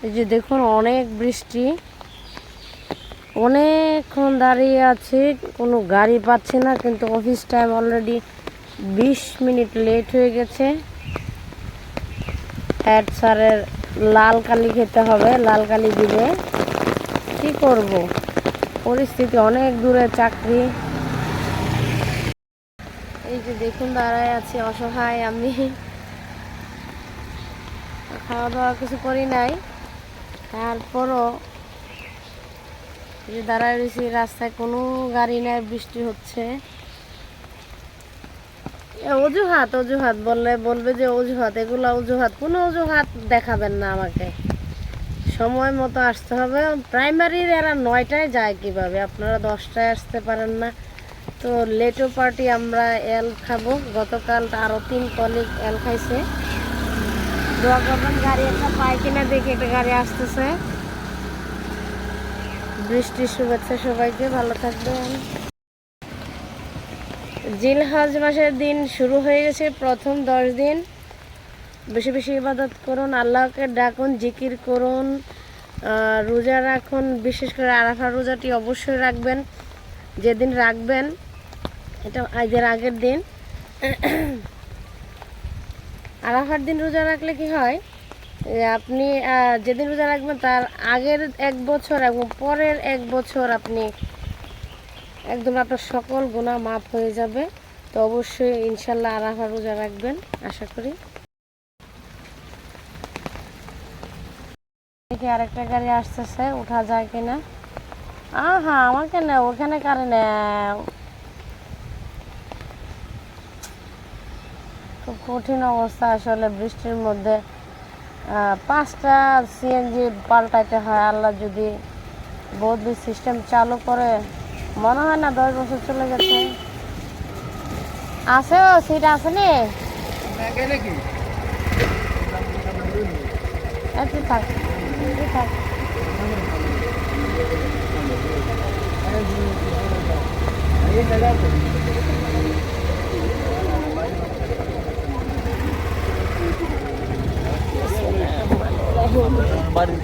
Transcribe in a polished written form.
এই যে দেখুন অনেক বৃষ্টি, অনেকক্ষণ দাঁড়িয়ে আছি, কোনো গাড়ি পাচ্ছি না, কিন্তু office time already 20 minute late হয়ে গেছে। হেড স্যারের লাল কালি খেতে হবে, লাল কালি দিবে, কি করব, পরিস্থিতি অনেক দূরে চাকরি। এই যে দেখুন দাঁড়ায় আছি অসহায় আমি, খাওয়া দাওয়া কিছু করি নাই, তারপরও যে দাঁড়ায় রয়েছি রাস্তায়, কোনো গাড়ি নেই, বৃষ্টি হচ্ছে। অজুহাত অজুহাত বলবে যে অজুহাত, এগুলো অজুহাত, কোনো অজুহাত দেখাবেন না আমাকে, সময় মতো আসতে হবে। প্রাইমারির এরা 9টায় যায় কিভাবে, আপনারা 10টায় আসতে পারেন না? তো লেটো পার্টি আমরা এল খাবো, গতকাল আরও 3 কলিগ এল খাইছে। দোয়া করবেন গাড়ি একটা পাই কিনা, দেখি একটা গাড়ি আসতেছে। বৃষ্টির শুভেচ্ছা সবাইকে, ভালো থাকবেন। জিলহজ মাসের দিন শুরু হয়ে গেছে, প্রথম 10 দিন বেশি বেশি ইবাদত করুন, আল্লাহকে ডাকুন, জিকির করুন, রোজা রাখুন। বিশেষ করে আরাফা রোজাটি অবশ্যই রাখবেন। যেদিন রাখবেন, এটা ঈদের আগের দিন, আরাফার দিন রোজা রাখলে কি হয়, আপনি যেদিন রোজা রাখবেন তার আগের 1 বছর এবং পরের 1 বছর আপনি একদম আপনার সকল গুনাহ মাফ হয়ে যাবে। তো অবশ্যই ইনশাল্লাহ আরাফা রোজা রাখবেন, আশা করি। দেখি আরেকটা গাড়ি আসতেছে, উঠা যায় কিনা। হ্যাঁ, আমাকে না, ওখানে কারে নেও, খুব কঠিন অবস্থা আসলে বৃষ্টির মধ্যে। 5টা সিএনজি পাল্টাইতে হয়। আল্লাহ যদি বদলি সিস্টেম চালু করে, মনে হয় না 10 বছর চলে গেছে। আছে সিট আসেনি, একটু থাক, একটু থাক। বাড়ির